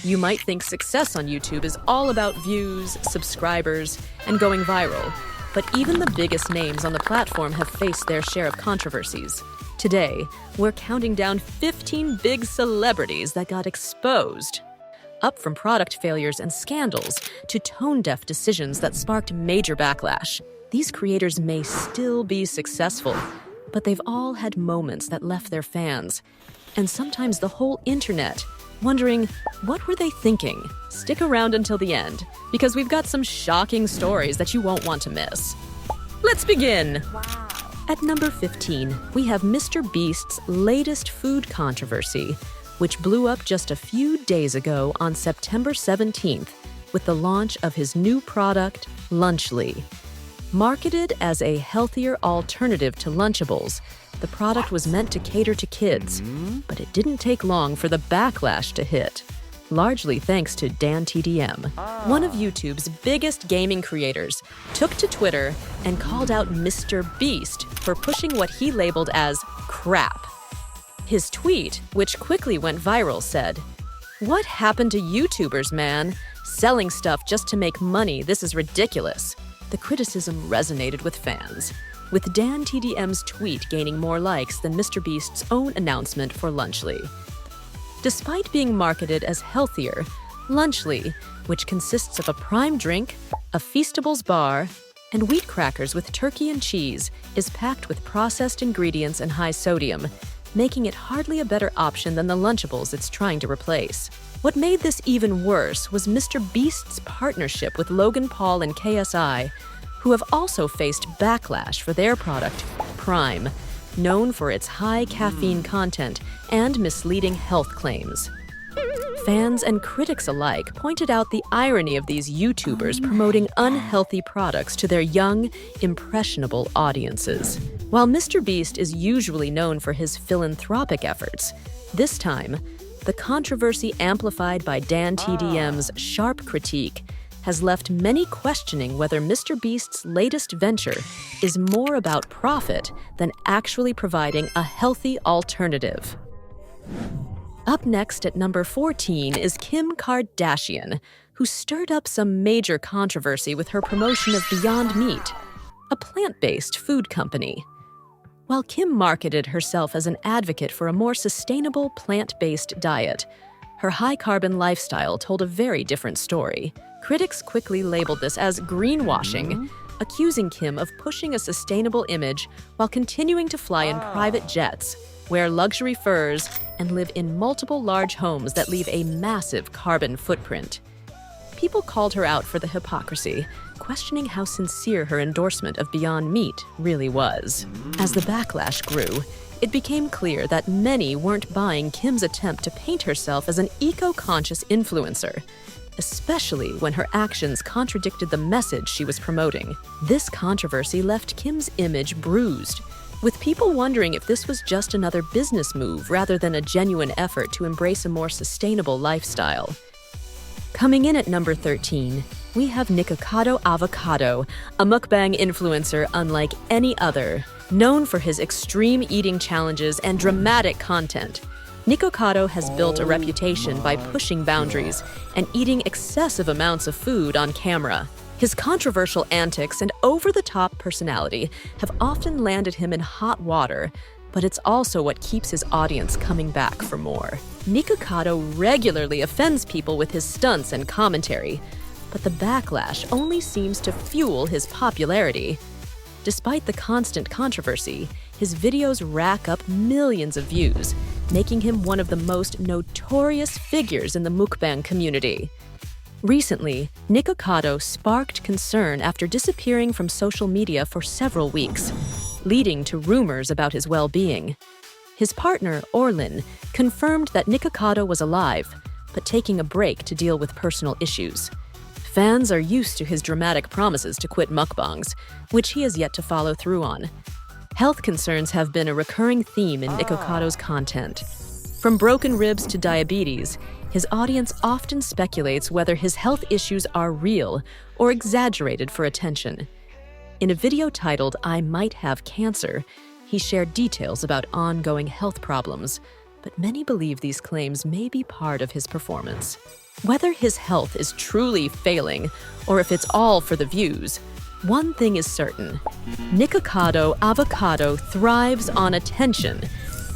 You might think success on YouTube is all about views, subscribers, and going viral. But even the biggest names on the platform have faced their share of controversies. Today, we're counting down 15 big celebrities that got exposed. Up from product failures and scandals to tone-deaf decisions that sparked major backlash. These creators may still be successful, but they've all had moments that left their fans, and sometimes the whole internet, wondering, what were they thinking? Stick around until the end, because we've got some shocking stories that you won't want to miss. Let's begin! Wow. At number 15, we have MrBeast's latest food controversy, which blew up just a few days ago on September 17th with the launch of his new product, Lunchly. Marketed as a healthier alternative to Lunchables, the product was meant to cater to kids, but it didn't take long for the backlash to hit, largely thanks to DanTDM. One of YouTube's biggest gaming creators took to Twitter and called out MrBeast for pushing what he labeled as crap. His tweet, which quickly went viral, said, "What happened to YouTubers, man? Selling stuff just to make money, this is ridiculous." The criticism resonated with fans, with DanTDM's tweet gaining more likes than MrBeast's own announcement for Lunchly. Despite being marketed as healthier, Lunchly, which consists of a prime drink, a Feastables bar, and wheat crackers with turkey and cheese, is packed with processed ingredients and high sodium, making it hardly a better option than the Lunchables it's trying to replace. What made this even worse was MrBeast's partnership with Logan Paul and KSI, who have also faced backlash for their product, Prime, known for its high caffeine content and misleading health claims. Fans and critics alike pointed out the irony of these YouTubers promoting unhealthy products to their young, impressionable audiences. While MrBeast is usually known for his philanthropic efforts, this time, the controversy amplified by DanTDM's sharp critique has left many questioning whether MrBeast's latest venture is more about profit than actually providing a healthy alternative. Up next at number 14 is Kim Kardashian, who stirred up some major controversy with her promotion of Beyond Meat, a plant-based food company. While Kim marketed herself as an advocate for a more sustainable plant-based diet, her high-carbon lifestyle told a very different story. Critics quickly labeled this as greenwashing, accusing Kim of pushing a sustainable image while continuing to fly in private jets, wear luxury furs, and live in multiple large homes that leave a massive carbon footprint. People called her out for the hypocrisy, questioning how sincere her endorsement of Beyond Meat really was. As the backlash grew, it became clear that many weren't buying Kim's attempt to paint herself as an eco-conscious influencer, especially when her actions contradicted the message she was promoting. This controversy left Kim's image bruised, with people wondering if this was just another business move rather than a genuine effort to embrace a more sustainable lifestyle. Coming in at number 13, we have Incl Avocado, a mukbang influencer unlike any other, known for his extreme eating challenges and dramatic content. Incl has built a reputation by pushing boundaries and eating excessive amounts of food on camera. His controversial antics and over-the-top personality have often landed him in hot water, but it's also what keeps his audience coming back for more. Incl regularly offends people with his stunts and commentary, but the backlash only seems to fuel his popularity. Despite the constant controversy, his videos rack up millions of views, making him one of the most notorious figures in the mukbang community. Recently, Incl sparked concern after disappearing from social media for several weeks, leading to rumors about his well-being. His partner, Orlin, confirmed that Incl was alive, but taking a break to deal with personal issues. Fans are used to his dramatic promises to quit mukbangs, which he has yet to follow through on. Health concerns have been a recurring theme in Incl content. From broken ribs to diabetes, his audience often speculates whether his health issues are real or exaggerated for attention. In a video titled "I Might Have Cancer," he shared details about ongoing health problems, but many believe these claims may be part of his performance. Whether his health is truly failing or if it's all for the views, one thing is certain: Nikocado Avocado thrives on attention,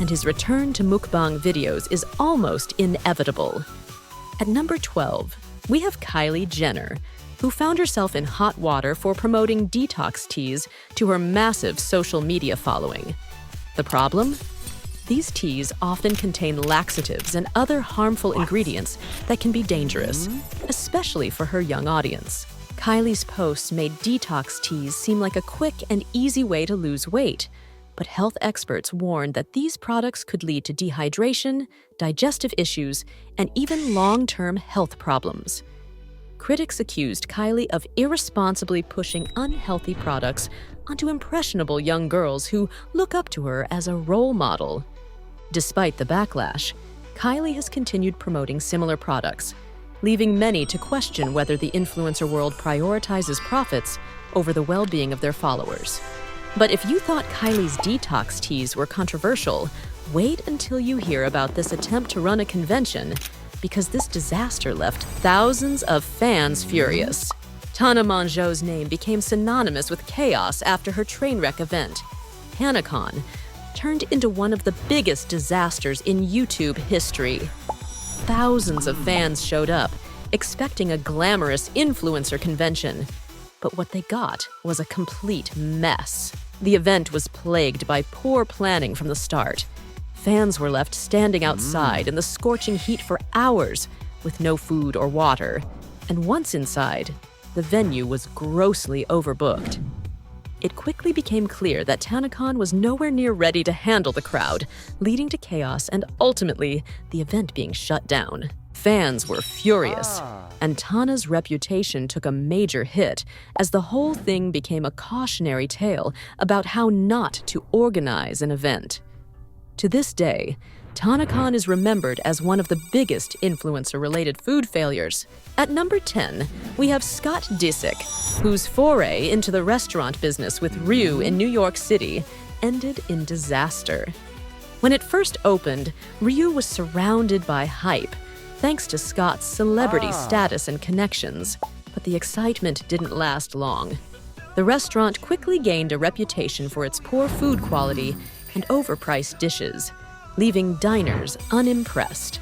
and his return to mukbang videos is almost inevitable. At number 12, we have Kylie Jenner, who found herself in hot water for promoting detox teas to her massive social media following. The problem? These teas often contain laxatives and other harmful ingredients that can be dangerous, especially for her young audience. Kylie's posts made detox teas seem like a quick and easy way to lose weight, but health experts warned that these products could lead to dehydration, digestive issues, and even long-term health problems. Critics accused Kylie of irresponsibly pushing unhealthy products onto impressionable young girls who look up to her as a role model. Despite the backlash, Kylie has continued promoting similar products, leaving many to question whether the influencer world prioritizes profits over the well-being of their followers. But if you thought Kylie's detox teas were controversial, wait until you hear about this attempt to run a convention, because this disaster left thousands of fans furious. Tana Mongeau's name became synonymous with chaos after her trainwreck event. HanaCon turned into one of the biggest disasters in YouTube history. Thousands of fans showed up, expecting a glamorous influencer convention. But what they got was a complete mess. The event was plagued by poor planning from the start. Fans were left standing outside in the scorching heat for hours with no food or water. And once inside, the venue was grossly overbooked. It quickly became clear that TanaCon was nowhere near ready to handle the crowd, leading to chaos and ultimately the event being shut down. Fans were furious, and Tana's reputation took a major hit as the whole thing became a cautionary tale about how not to organize an event. To this day, TanaCon is remembered as one of the biggest influencer-related food failures. At number 10, we have Scott Disick, whose foray into the restaurant business with Ryu in New York City ended in disaster. When it first opened, Ryu was surrounded by hype, thanks to Scott's celebrity status and connections, but the excitement didn't last long. The restaurant quickly gained a reputation for its poor food quality and overpriced dishes, leaving diners unimpressed.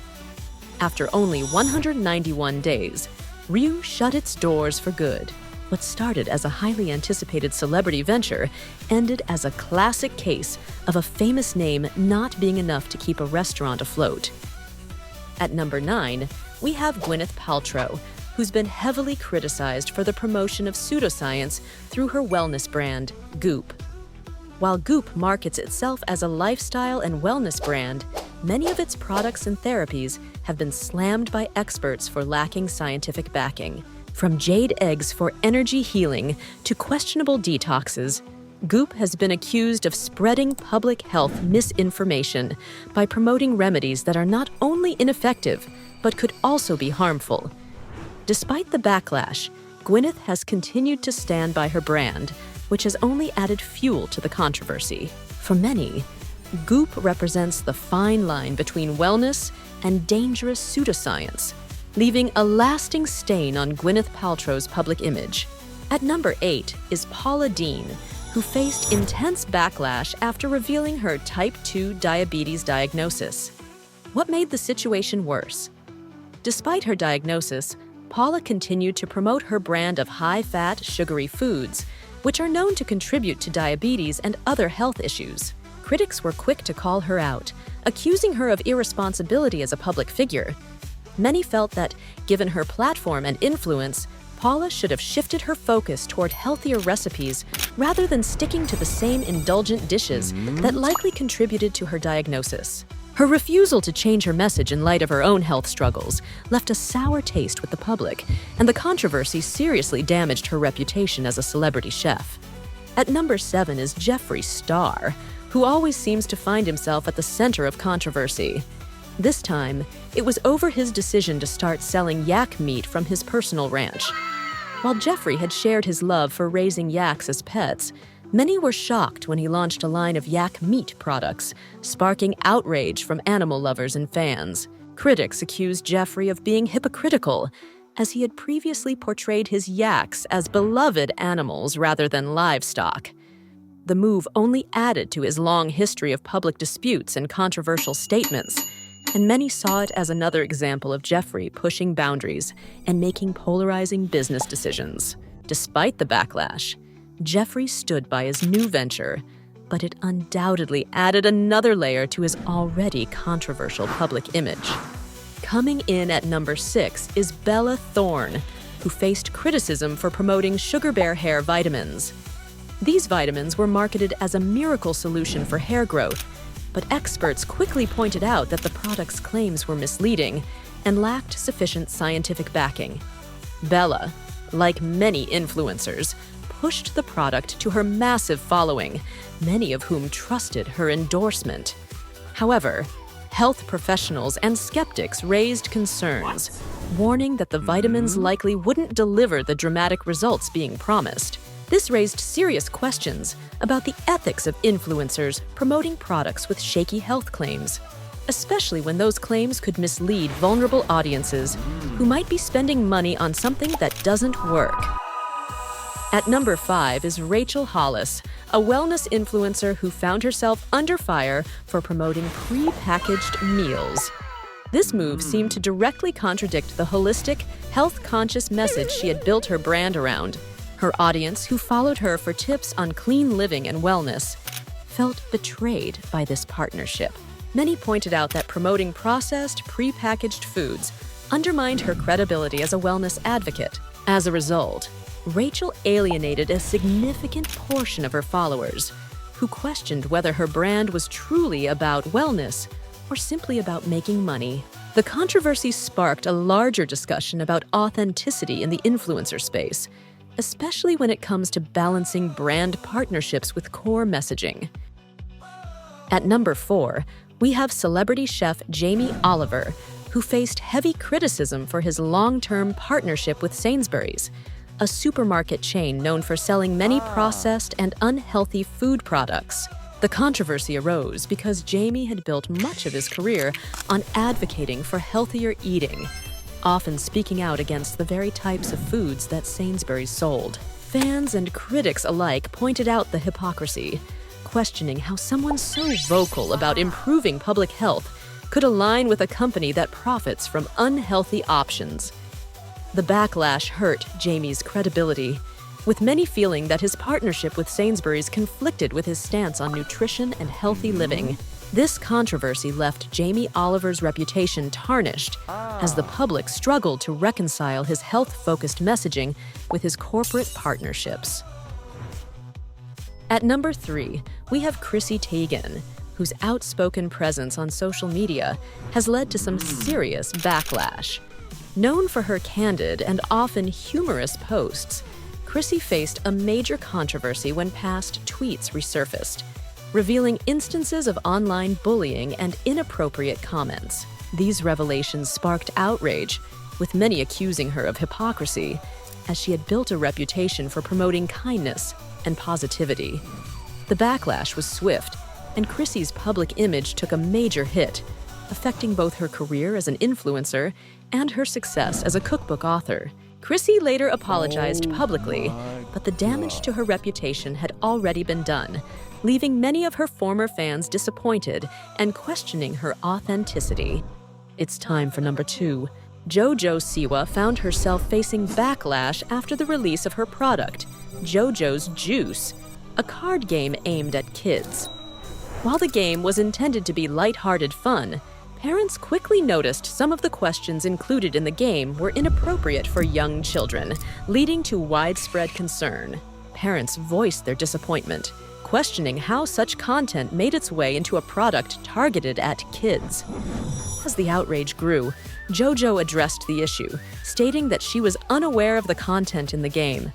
After only 191 days, Ryu shut its doors for good. What started as a highly anticipated celebrity venture ended as a classic case of a famous name not being enough to keep a restaurant afloat. At number 9, we have Gwyneth Paltrow, who's been heavily criticized for the promotion of pseudoscience through her wellness brand, Goop. While Goop markets itself as a lifestyle and wellness brand, many of its products and therapies have been slammed by experts for lacking scientific backing. From jade eggs for energy healing to questionable detoxes, Goop has been accused of spreading public health misinformation by promoting remedies that are not only ineffective, but could also be harmful. Despite the backlash, Gwyneth has continued to stand by her brand, which has only added fuel to the controversy. For many, Goop represents the fine line between wellness and dangerous pseudoscience, leaving a lasting stain on Gwyneth Paltrow's public image. At number 8 is Paula Deen, who faced intense backlash after revealing her type 2 diabetes diagnosis. What made the situation worse? Despite her diagnosis, Paula continued to promote her brand of high-fat, sugary foods, which are known to contribute to diabetes and other health issues. Critics were quick to call her out, accusing her of irresponsibility as a public figure. Many felt that, given her platform and influence, Paula should have shifted her focus toward healthier recipes rather than sticking to the same indulgent dishes that likely contributed to her diagnosis. Her refusal to change her message in light of her own health struggles left a sour taste with the public, and the controversy seriously damaged her reputation as a celebrity chef. At number 7 is Jeffree Star, who always seems to find himself at the center of controversy. This time, it was over his decision to start selling yak meat from his personal ranch. While Jeffree had shared his love for raising yaks as pets, many were shocked when he launched a line of yak meat products, sparking outrage from animal lovers and fans. Critics accused Jeffree of being hypocritical, as he had previously portrayed his yaks as beloved animals rather than livestock. The move only added to his long history of public disputes and controversial statements, and many saw it as another example of Jeffree pushing boundaries and making polarizing business decisions. Despite the backlash, Jeffree stood by his new venture, but it undoubtedly added another layer to his already controversial public image. Coming in at number 6 is Bella Thorne, who faced criticism for promoting Sugar Bear hair vitamins. These vitamins were marketed as a miracle solution for hair growth, but experts quickly pointed out that the product's claims were misleading and lacked sufficient scientific backing. Bella, like many influencers, pushed the product to her massive following, many of whom trusted her endorsement. However, health professionals and skeptics raised concerns, warning that the vitamins likely wouldn't deliver the dramatic results being promised. This raised serious questions about the ethics of influencers promoting products with shaky health claims, especially when those claims could mislead vulnerable audiences who might be spending money on something that doesn't work. At number 5 is Rachel Hollis, a wellness influencer who found herself under fire for promoting pre-packaged meals. This move seemed to directly contradict the holistic, health-conscious message she had built her brand around. Her audience, who followed her for tips on clean living and wellness, felt betrayed by this partnership. Many pointed out that promoting processed, pre-packaged foods undermined her credibility as a wellness advocate. As a result, Rachel alienated a significant portion of her followers, who questioned whether her brand was truly about wellness or simply about making money. The controversy sparked a larger discussion about authenticity in the influencer space, especially when it comes to balancing brand partnerships with core messaging. At number 4, we have celebrity chef Jamie Oliver, who faced heavy criticism for his long-term partnership with Sainsbury's, a supermarket chain known for selling many processed and unhealthy food products. The controversy arose because Jamie had built much of his career on advocating for healthier eating, often speaking out against the very types of foods that Sainsbury's sold. Fans and critics alike pointed out the hypocrisy, questioning how someone so vocal about improving public health could align with a company that profits from unhealthy options. The backlash hurt Jamie's credibility, with many feeling that his partnership with Sainsbury's conflicted with his stance on nutrition and healthy living. This controversy left Jamie Oliver's reputation tarnished as the public struggled to reconcile his health-focused messaging with his corporate partnerships. At number 3, we have Chrissy Teigen, whose outspoken presence on social media has led to some serious backlash. Known for her candid and often humorous posts, Chrissy faced a major controversy when past tweets resurfaced, revealing instances of online bullying and inappropriate comments. These revelations sparked outrage, with many accusing her of hypocrisy, as she had built a reputation for promoting kindness and positivity. The backlash was swift, and Chrissy's public image took a major hit, affecting both her career as an influencer and her success as a cookbook author. Chrissy later apologized publicly, but the damage to her reputation had already been done, leaving many of her former fans disappointed and questioning her authenticity. It's time for number 2. JoJo Siwa found herself facing backlash after the release of her product, JoJo's Juice, a card game aimed at kids. While the game was intended to be lighthearted fun, parents quickly noticed some of the questions included in the game were inappropriate for young children, leading to widespread concern. Parents voiced their disappointment, questioning how such content made its way into a product targeted at kids. As the outrage grew, JoJo addressed the issue, stating that she was unaware of the content in the game.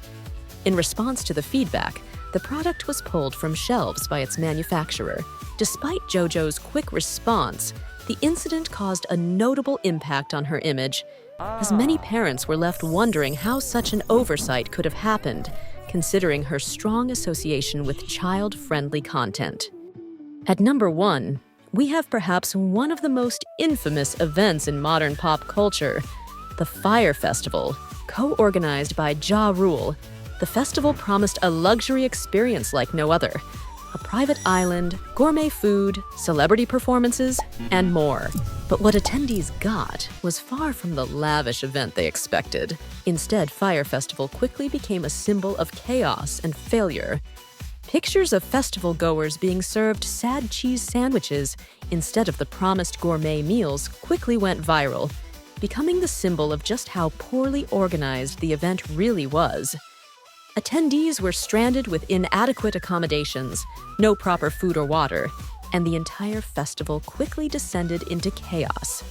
In response to the feedback, the product was pulled from shelves by its manufacturer. Despite JoJo's quick response, the incident caused a notable impact on her image, as many parents were left wondering how such an oversight could have happened, considering her strong association with child-friendly content. At number 1, we have perhaps one of the most infamous events in modern pop culture, the Fyre Festival. Co-organized by Ja Rule, the festival promised a luxury experience like no other. A private island, gourmet food, celebrity performances, and more. But what attendees got was far from the lavish event they expected. Instead, Fyre Festival quickly became a symbol of chaos and failure. Pictures of festival goers being served sad cheese sandwiches instead of the promised gourmet meals quickly went viral, becoming the symbol of just how poorly organized the event really was. Attendees were stranded with inadequate accommodations, no proper food or water, and the entire festival quickly descended into chaos.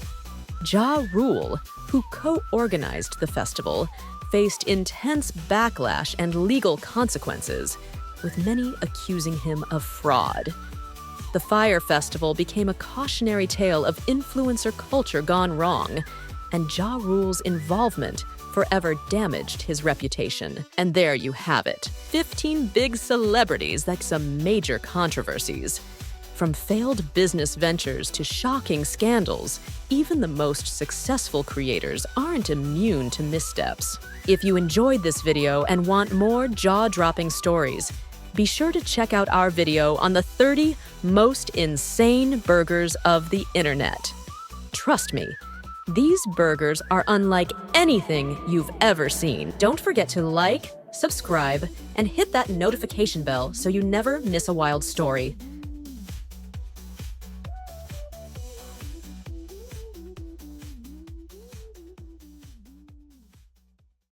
Ja Rule, who co-organized the festival, faced intense backlash and legal consequences, with many accusing him of fraud. The Fyre Festival became a cautionary tale of influencer culture gone wrong, and Ja Rule's involvement forever damaged his reputation. And there you have it, 15 big celebrities like some major controversies. From failed business ventures to shocking scandals, even the most successful creators aren't immune to missteps. If you enjoyed this video and want more jaw-dropping stories, be sure to check out our video on the 30 most insane burgers of the internet. Trust me, these burgers are unlike anything you've ever seen. Don't forget to like, subscribe, and hit that notification bell so you never miss a wild story.